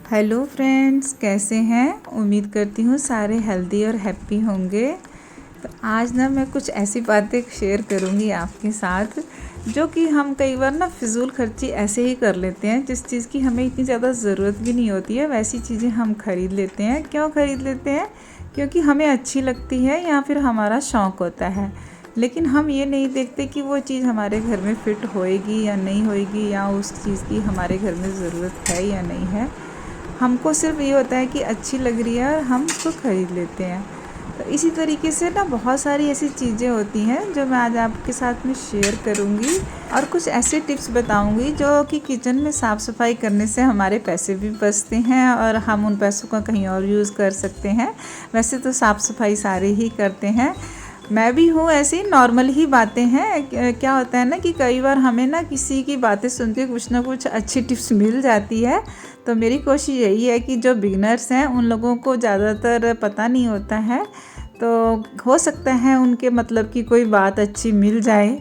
Hello friends, कैसे हैं। उम्मीद करती हूँ सारे हेल्दी और हैप्पी होंगे। तो आज ना मैं कुछ ऐसी बातें शेयर करूँगी आपके साथ जो कि हम कई बार ना फिजूल खर्ची ऐसे ही कर लेते हैं। जिस चीज़ की हमें इतनी ज़्यादा ज़रूरत भी नहीं होती है वैसी चीज़ें हम खरीद लेते हैं। क्यों खरीद लेते हैं? क्योंकि हमें अच्छी लगती है या फिर हमारा शौक़ होता है। लेकिन हम ये नहीं देखते कि वो चीज़ हमारे घर में फ़िट होएगी या नहीं होएगी, या उस चीज़ की हमारे घर में ज़रूरत है या नहीं है। हमको सिर्फ ये होता है कि अच्छी लग रही है और हम उसको ख़रीद लेते हैं। तो इसी तरीके से ना बहुत सारी ऐसी चीज़ें होती हैं जो मैं आज आपके साथ में शेयर करूँगी, और कुछ ऐसे टिप्स बताऊँगी जो कि किचन में साफ़ सफाई करने से हमारे पैसे भी बचते हैं और हम उन पैसों का कहीं और यूज़ कर सकते हैं। वैसे तो साफ़ सफाई सारे ही करते हैं, मैं भी हूँ, ऐसी नॉर्मल ही बातें हैं। क्या होता है ना कि कई बार हमें ना किसी की बातें सुन के कुछ ना कुछ अच्छी टिप्स मिल जाती है। तो मेरी कोशिश यही है कि जो बिगनर्स हैं उन लोगों को ज़्यादातर पता नहीं होता है, तो हो सकता है उनके मतलब की कोई बात अच्छी मिल जाए।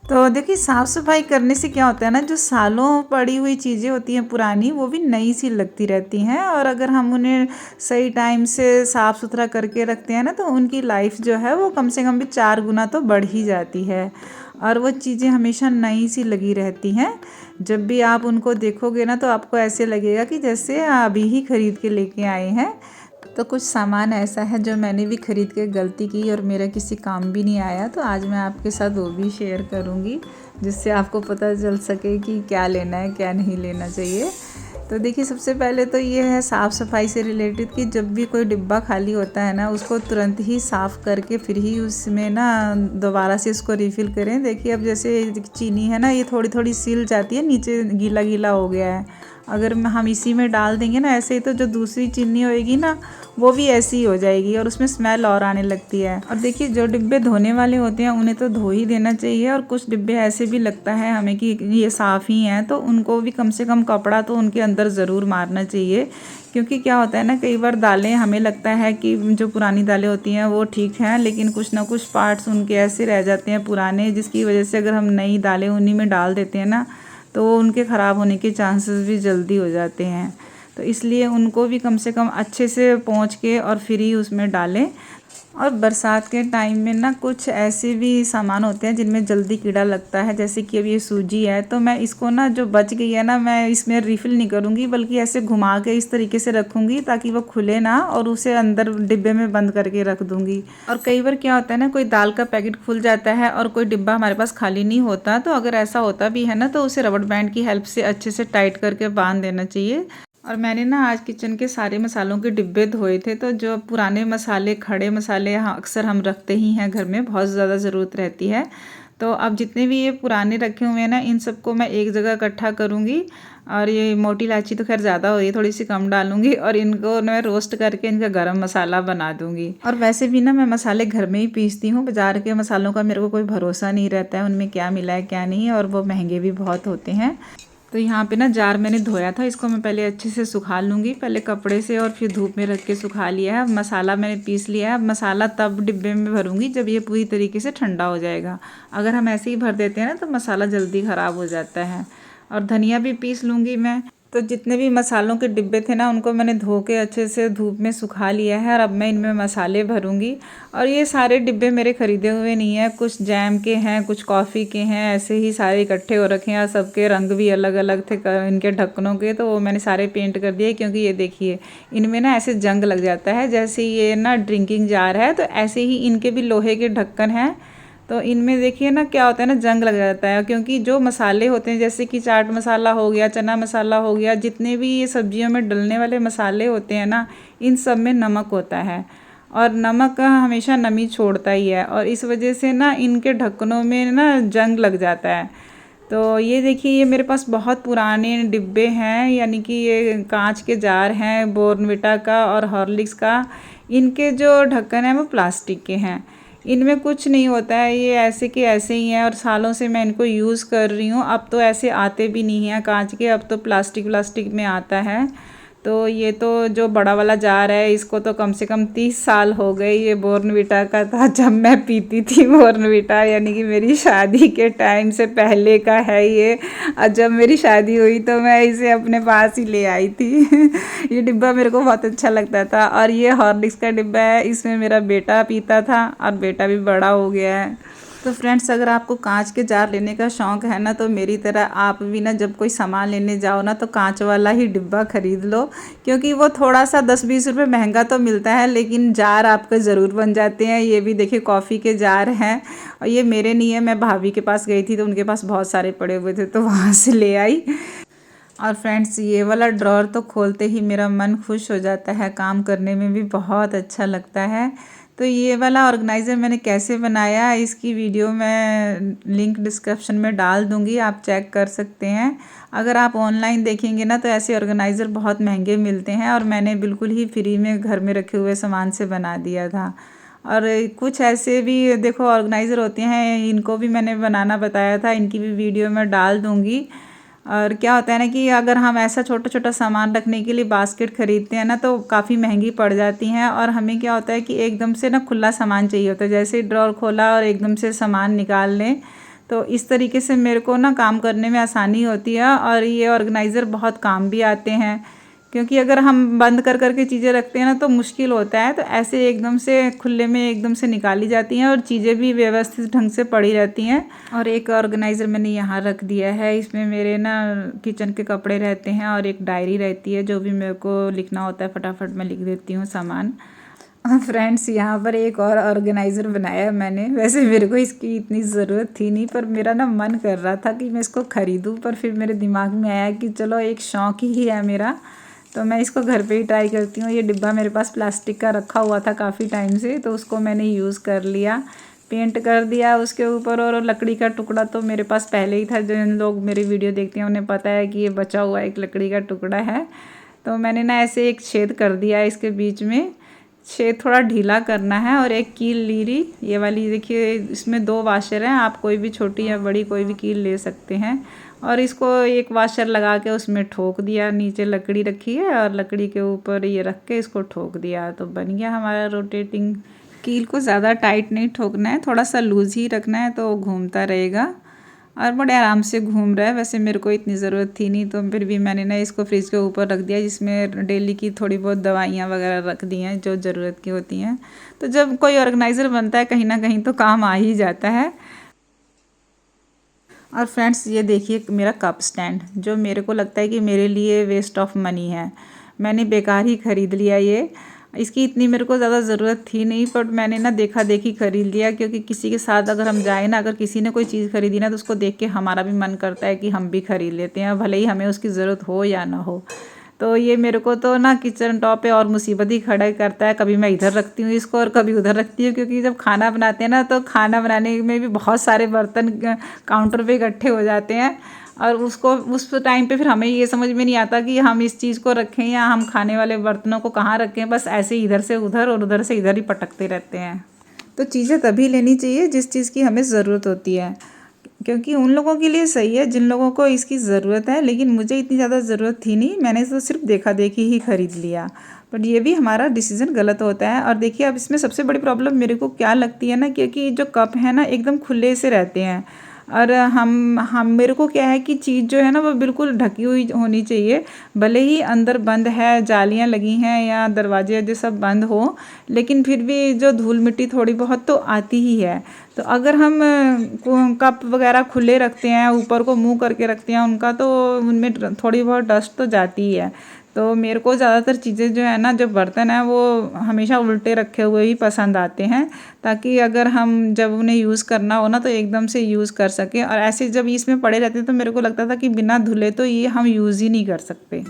तो देखिए, साफ़ सफाई करने से क्या होता है ना, जो सालों पड़ी हुई चीज़ें होती हैं पुरानी, वो भी नई सी लगती रहती हैं। और अगर हम उन्हें सही टाइम से साफ़ सुथरा करके रखते हैं ना, तो उनकी लाइफ जो है वो कम से कम भी 4 गुना तो बढ़ ही जाती है। और वो चीज़ें हमेशा नई सी लगी रहती हैं। जब भी आप उनको देखोगे ना, तो आपको ऐसे लगेगा कि जैसे अभी ही ख़रीद के लेके आए हैं। तो कुछ सामान ऐसा है जो मैंने भी ख़रीद के गलती की और मेरा किसी काम भी नहीं आया, तो आज मैं आपके साथ वो भी शेयर करूँगी, जिससे आपको पता चल सके कि क्या लेना है क्या नहीं लेना चाहिए। तो देखिए, सबसे पहले तो ये है साफ़ सफाई से रिलेटेड कि जब भी कोई डिब्बा खाली होता है ना, उसको तुरंत ही साफ़ करके फिर ही उसमें ना दोबारा से उसको रिफ़िल करें। देखिए, अब जैसे चीनी है ना, ये थोड़ी थोड़ी सिल जाती है, नीचे गीला गीला हो गया है। अगर हम इसी में डाल देंगे ना ऐसे ही, तो जो दूसरी चीनी होएगी ना, वो भी ऐसी ही हो जाएगी और उसमें स्मेल और आने लगती है। और देखिए, जो डिब्बे धोने वाले होते हैं उन्हें तो धो ही देना चाहिए, और कुछ डिब्बे ऐसे भी लगता है हमें कि ये साफ़ ही हैं, तो उनको भी कम से कम कपड़ा तो उनके अंदर ज़रूर मारना चाहिए। क्योंकि क्या होता है ना, कई बार दालें हमें लगता है कि जो पुरानी दालें होती हैं वो ठीक हैं, लेकिन कुछ ना कुछ पार्ट्स उनके ऐसे रह जाते हैं पुराने, जिसकी वजह से अगर हम नई दालें उन्हीं में डाल देते हैं ना, तो उनके ख़राब होने के चांसेस भी जल्दी हो जाते हैं। तो इसलिए उनको भी कम से कम अच्छे से पोंछ के और फिर ही उसमें डालें। और बरसात के टाइम में ना कुछ ऐसे भी सामान होते हैं जिनमें जल्दी कीड़ा लगता है, जैसे कि अब ये सूजी है, तो मैं इसको ना जो बच गई है ना, मैं इसमें रिफ़िल नहीं करूँगी, बल्कि ऐसे घुमा के इस तरीके से रखूँगी ताकि वो खुले ना, और उसे अंदर डिब्बे में बंद करके रख दूँगी। और कई बार क्या होता है ना, कोई दाल का पैकेट खुल जाता है और कोई डिब्बा हमारे पास खाली नहीं होता, तो अगर ऐसा होता भी है ना, तो उसे रबड़ बैंड की हेल्प से अच्छे से टाइट करके बांध देना चाहिए। और मैंने ना आज किचन के सारे मसालों के डिब्बे धोए थे, तो जो पुराने मसाले, खड़े मसाले अक्सर हम रखते ही हैं घर में, बहुत ज़्यादा ज़रूरत रहती है। तो अब जितने भी ये पुराने रखे हुए हैं ना, इन सबको मैं एक जगह इकट्ठा करूँगी। और ये मोटी इलायची तो खैर ज़्यादा हो रही है, थोड़ी सी कम डालूँगी, और इनको मैं रोस्ट करके इनका गरम मसाला बना दूँगी। और वैसे भी ना मैं मसाले घर में ही पीसती हूँ, बाज़ार के मसालों का मेरे को कोई भरोसा नहीं रहता है, उनमें क्या मिला है क्या नहीं, और वो महंगे भी बहुत होते हैं। तो यहाँ पे ना जार मैंने धोया था, इसको मैं पहले अच्छे से सुखा लूँगी, पहले कपड़े से और फिर धूप में रख के सुखा लिया है। अब मसाला मैंने पीस लिया है। अब मसाला तब डिब्बे में भरूँगी जब ये पूरी तरीके से ठंडा हो जाएगा। अगर हम ऐसे ही भर देते हैं ना, तो मसाला जल्दी ख़राब हो जाता है। और धनिया भी पीस लूँगी मैं। तो जितने भी मसालों के डिब्बे थे ना, उनको मैंने धो के अच्छे से धूप में सुखा लिया है, और अब मैं इनमें मसाले भरूँगी। और ये सारे डिब्बे मेरे ख़रीदे हुए नहीं है, कुछ जैम के हैं, कुछ कॉफ़ी के हैं, ऐसे ही सारे इकट्ठे हो रखे हैं। और सबके रंग भी अलग अलग थे इनके ढक्कनों के, तो वो मैंने सारे पेंट कर दिए। क्योंकि ये देखिए, इनमें ना ऐसे जंग लग जाता है, जैसे ये ना ड्रिंकिंग जार है, तो ऐसे ही इनके भी लोहे के ढक्कन हैं, तो इनमें देखिए ना क्या होता है ना, जंग लग जाता है। क्योंकि जो मसाले होते हैं, जैसे कि चाट मसाला हो गया, चना मसाला हो गया, जितने भी ये सब्जियों में डलने वाले मसाले होते हैं ना, इन सब में नमक होता है, और नमक हमेशा नमी छोड़ता ही है, और इस वजह से ना इनके ढक्कनों में ना जंग लग जाता है। तो ये देखिए, ये मेरे पास बहुत पुराने डिब्बे हैं, यानी कि ये कांच के जार हैं, बॉर्नविटा का और हॉर्लिक्स का। इनके जो ढक्कन हैं वो प्लास्टिक के हैं, इनमें कुछ नहीं होता है, ये ऐसे के ऐसे ही हैं। और सालों से मैं इनको यूज़ कर रही हूँ। अब तो ऐसे आते भी नहीं हैं कांच के, अब तो प्लास्टिक में आता है। तो ये तो जो बड़ा वाला जार है इसको तो कम से कम 30 साल हो गए। ये बॉर्नवीटा का था जब मैं पीती थी बॉर्नवीटा, यानी कि मेरी शादी के टाइम से पहले का है ये। और जब मेरी शादी हुई तो मैं इसे अपने पास ही ले आई थी। ये डिब्बा मेरे को बहुत अच्छा लगता था। और ये हॉर्लिक्स का डिब्बा है, इसमें मेरा बेटा पीता था और बेटा भी बड़ा हो गया है। तो फ्रेंड्स, अगर आपको कांच के जार लेने का शौक़ है ना, तो मेरी तरह आप भी ना जब कोई सामान लेने जाओ ना तो कांच वाला ही डिब्बा ख़रीद लो, क्योंकि वो थोड़ा सा 10-20 रुपये महंगा तो मिलता है लेकिन जार आपके ज़रूर बन जाते हैं। ये भी देखिए कॉफ़ी के जार हैं, और ये मेरे नहीं है, मैं भाभी के पास गई थी तो उनके पास बहुत सारे पड़े हुए थे तो वहाँ से ले आई। और फ्रेंड्स, ये वाला ड्रॉर तो खोलते ही मेरा मन खुश हो जाता है, काम करने में भी बहुत अच्छा लगता है। तो ये वाला ऑर्गेनाइज़र मैंने कैसे बनाया, इसकी वीडियो मैं लिंक डिस्क्रिप्शन में डाल दूँगी, आप चेक कर सकते हैं। अगर आप ऑनलाइन देखेंगे ना तो ऐसे ऑर्गेनाइज़र बहुत महंगे मिलते हैं, और मैंने बिल्कुल ही फ्री में घर में रखे हुए सामान से बना दिया था। और कुछ ऐसे भी देखो ऑर्गेनाइज़र होते हैं, इनको भी मैंने बनाना बताया था, इनकी भी वीडियो मैं डाल दूँगी। और क्या होता है ना कि अगर हम ऐसा छोटा छोटा सामान रखने के लिए बास्केट ख़रीदते हैं ना तो काफ़ी महंगी पड़ जाती हैं, और हमें क्या होता है कि एकदम से ना खुला सामान चाहिए होता है, जैसे ड्रॉर खोला और एकदम से सामान निकाल लें। तो इस तरीके से मेरे को ना काम करने में आसानी होती है, और ये ऑर्गेनाइज़र बहुत काम भी आते हैं, क्योंकि अगर हम बंद कर कर के चीज़ें रखते हैं ना तो मुश्किल होता है। तो ऐसे एकदम से खुले में एकदम से निकाली जाती हैं और चीज़ें भी व्यवस्थित ढंग से पड़ी रहती हैं। और एक ऑर्गेनाइज़र मैंने यहाँ रख दिया है, इसमें मेरे ना किचन के कपड़े रहते हैं और एक डायरी रहती है, जो भी मेरे को लिखना होता है फटाफट मैं लिख देती हूँ सामान। फ्रेंड्स, यहाँ पर एक और ऑर्गेनाइज़र बनाया है मैंने। वैसे मेरे को इसकी इतनी ज़रूरत थी नहीं, पर मेरा ना मन कर रहा था कि मैं इसको ख़रीदूँ, पर फिर मेरे दिमाग में आया कि चलो एक शौक़ ही है मेरा, तो मैं इसको घर पे ही ट्राई करती हूँ। ये डिब्बा मेरे पास प्लास्टिक का रखा हुआ था काफ़ी टाइम से, तो उसको मैंने यूज़ कर लिया, पेंट कर दिया उसके ऊपर। और लकड़ी का टुकड़ा तो मेरे पास पहले ही था, जिन लोग मेरी वीडियो देखते हैं उन्हें पता है कि ये बचा हुआ एक लकड़ी का टुकड़ा है। तो मैंने ना ऐसे एक छेद कर दिया, इसके बीच में छेद थोड़ा ढीला करना है, और एक कील ली रही ये वाली, देखिए इसमें 2 वाशर हैं, आप कोई भी छोटी या बड़ी कोई भी कील ले सकते हैं। और इसको एक वाशर लगा के उसमें ठोक दिया, नीचे लकड़ी रखी है और लकड़ी के ऊपर ये रख के इसको ठोक दिया, तो बन गया हमारा रोटेटिंग। कील को ज़्यादा टाइट नहीं ठोकना है, थोड़ा सा लूज़ ही रखना है, तो घूमता रहेगा और बड़े आराम से घूम रहा है। वैसे मेरे को इतनी ज़रूरत थी नहीं, तो फिर भी मैंने ना इसको फ्रिज के ऊपर रख दिया, जिसमें डेली की थोड़ी बहुत दवाइयाँ वगैरह रख दी हैं जो ज़रूरत की होती हैं। तो जब कोई ऑर्गेनाइज़र बनता है कहीं ना कहीं तो काम आ ही जाता है। और फ्रेंड्स, ये देखिए मेरा कप स्टैंड, जो मेरे को लगता है कि मेरे लिए वेस्ट ऑफ मनी है, मैंने बेकार ही ख़रीद लिया ये। इसकी इतनी मेरे को ज़्यादा ज़रूरत थी नहीं, पर मैंने ना देखा देखी ख़रीद लिया, क्योंकि किसी के साथ अगर हम जाए ना, अगर किसी ने कोई चीज़ ख़रीदी ना तो उसको देख के हमारा भी मन करता है कि हम भी ख़रीद लेते हैं, भले ही हमें उसकी ज़रूरत हो या ना हो। तो ये मेरे को तो ना किचन टॉप पे और मुसीबत ही खड़ा करता है, कभी मैं इधर रखती हूँ इसको और कभी उधर रखती हूँ, क्योंकि जब खाना बनाते हैं ना तो खाना बनाने में भी बहुत सारे बर्तन काउंटर पे इकट्ठे हो जाते हैं, और उसको उस टाइम पे फिर हमें ये समझ में नहीं आता कि हम इस चीज़ को रखें या हम खाने वाले बर्तनों को कहाँ रखें, बस ऐसे ही इधर से उधर और उधर से इधर ही पटकते रहते हैं। तो चीज़ें तभी लेनी चाहिए जिस चीज़ की हमें ज़रूरत होती है, क्योंकि उन लोगों के लिए सही है जिन लोगों को इसकी ज़रूरत है, लेकिन मुझे इतनी ज़्यादा ज़रूरत थी नहीं, मैंने तो सिर्फ देखा देखी ही ख़रीद लिया। बट ये भी हमारा डिसीज़न गलत होता है। और देखिए अब इसमें सबसे बड़ी प्रॉब्लम मेरे को क्या लगती है ना, क्योंकि जो कप है ना एकदम खुले से रहते हैं, और हम मेरे को क्या है कि चीज़ जो है ना वो बिल्कुल ढकी हुई होनी चाहिए, भले ही अंदर बंद है, जालियाँ लगी हैं या दरवाजे जो सब बंद हो, लेकिन फिर भी जो धूल मिट्टी थोड़ी बहुत तो आती ही है। तो अगर हम कप वगैरह खुले रखते हैं, ऊपर को मुंह करके रखते हैं उनका, तो उनमें थोड़ी बहुत डस्ट तो जाती ही है। तो मेरे को ज़्यादातर चीज़ें जो है ना, जो बर्तन हैं वो हमेशा उल्टे रखे हुए ही पसंद आते हैं, ताकि अगर हम जब उन्हें यूज़ करना हो ना तो एकदम से यूज़ कर सकें। और ऐसे जब इसमें पड़े रहते हैं तो मेरे को लगता था कि बिना धुले तो ये हम यूज़ ही नहीं कर सकते।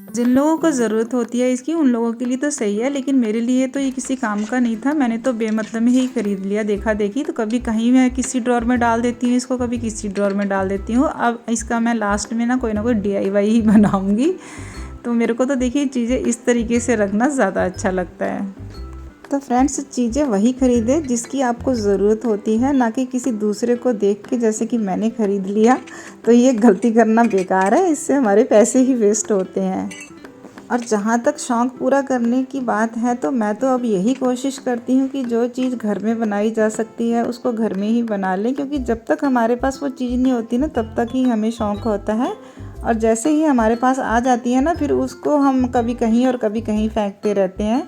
जिन लोगों को ज़रूरत होती है इसकी उन लोगों के लिए तो सही है, लेकिन मेरे लिए तो ये किसी काम का नहीं था, मैंने तो बेमतलब में ही ख़रीद लिया देखा देखी। तो कभी कहीं मैं किसी ड्रॉर में डाल देती हूँ इसको, कभी किसी ड्रॉर में डाल देती हूँ। अब इसका मैं लास्ट में ना कोई DIY ही बनाऊँगी। तो मेरे को तो देखिए चीज़ें इस तरीके से रखना ज़्यादा अच्छा लगता है। तो फ्रेंड्स, चीज़ें वही ख़रीदें जिसकी आपको ज़रूरत होती है, ना कि किसी दूसरे को देख के, जैसे कि मैंने ख़रीद लिया। तो ये गलती करना बेकार है, इससे हमारे पैसे ही वेस्ट होते हैं। और जहाँ तक शौक़ पूरा करने की बात है तो मैं तो अब यही कोशिश करती हूँ कि जो चीज़ घर में बनाई जा सकती है उसको घर में ही बना लें, क्योंकि जब तक हमारे पास वो चीज़ नहीं होती ना तब तक ही हमें शौक़ होता है, और जैसे ही हमारे पास आ जाती है ना फिर उसको हम कभी कहीं और कभी कहीं फेंकते रहते हैं।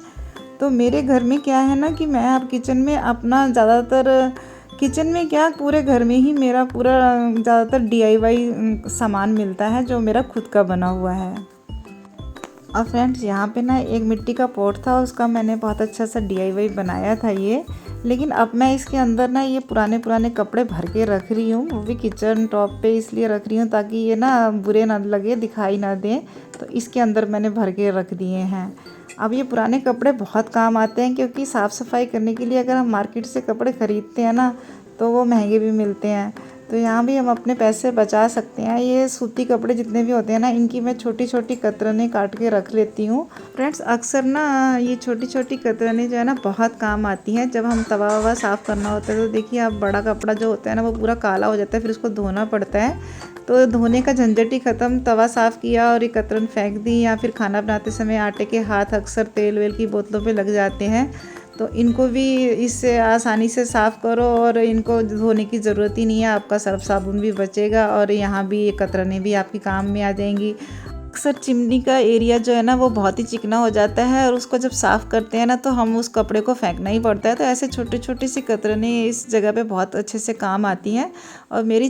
तो मेरे घर में क्या है ना कि मैं अब किचन में अपना ज़्यादातर, किचन में क्या पूरे घर में ही मेरा पूरा ज़्यादातर DIY सामान मिलता है जो मेरा खुद का बना हुआ है। और फ्रेंड्स यहाँ पे ना एक मिट्टी का पॉट था, उसका मैंने बहुत अच्छा सा DIY बनाया था ये, लेकिन अब मैं इसके अंदर ना ये पुराने पुराने कपड़े भर के रख रही हूँ, वो भी किचन टॉप पे इसलिए रख रही हूँ ताकि ये ना बुरे ना लगे, दिखाई ना दें, तो इसके अंदर मैंने भर के रख दिए हैं। अब ये पुराने कपड़े बहुत काम आते हैं, क्योंकि साफ़ सफाई करने के लिए अगर हम मार्केट से कपड़े ख़रीदते हैं ना तो वो महंगे भी मिलते हैं, तो यहाँ भी हम अपने पैसे बचा सकते हैं। ये सूती कपड़े जितने भी होते हैं ना इनकी मैं छोटी छोटी कतरनें काट के रख लेती हूँ। फ्रेंड्स अक्सर ना ये छोटी छोटी कतरनें जो है ना बहुत काम आती हैं जब हम तवा ववा साफ़ करना होता है। तो देखिए अब बड़ा कपड़ा जो होता है ना वो पूरा काला हो जाता है, फिर उसको धोना पड़ता है, तो धोने का झंझट ही ख़त्म। तवा साफ़ किया और ये कतरन फेंक दी, या फिर खाना बनाते समय आटे के हाथ अक्सर तेल वेल की बोतलों पे लग जाते हैं, तो इनको भी इससे आसानी से साफ़ करो और इनको धोने की ज़रूरत ही नहीं है, आपका सर्फ साबुन भी बचेगा और यहाँ भी ये कतरनें भी आपकी काम में आ जाएंगी। अक्सर चिमनी का एरिया जो है ना वो बहुत ही चिकना हो जाता है और उसको जब साफ़ करते हैं ना तो हम उस कपड़े को फेंकना ही पड़ता है, तो ऐसे छोटी छोटी सी कतरनें इस जगह पे बहुत अच्छे से काम आती हैं। और मेरी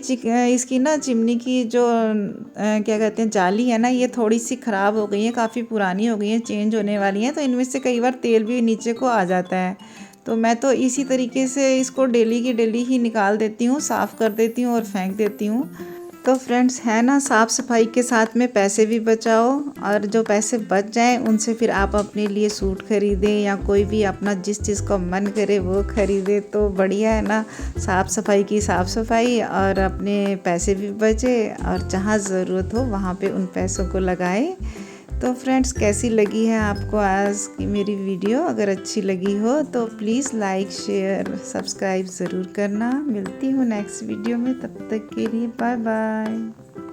इसकी ना चिमनी की जो क्या कहते हैं जाली है ना ये थोड़ी सी ख़राब हो गई है, काफ़ी पुरानी हो गई है, चेंज होने वाली हैं, तो इनमें से कई बार तेल भी नीचे को आ जाता है। तो मैं तो इसी तरीके से इसको डेली की डेली ही निकाल देती हूँ, साफ़ कर देती हूँ और फेंक देती हूँ। तो फ्रेंड्स है ना, साफ़ सफाई के साथ में पैसे भी बचाओ, और जो पैसे बच जाएं उनसे फिर आप अपने लिए सूट खरीदें या कोई भी अपना जिस चीज़ को मन करे वो खरीदे, तो बढ़िया है ना। साफ़ सफाई की साफ़ सफाई और अपने पैसे भी बचे, और जहाँ ज़रूरत हो वहाँ पे उन पैसों को लगाएं। तो फ्रेंड्स कैसी लगी है आपको आज की मेरी वीडियो? अगर अच्छी लगी हो तो प्लीज़ लाइक शेयर सब्सक्राइब ज़रूर करना। मिलती हूँ नेक्स्ट वीडियो में, तब तक के लिए बाय बाय।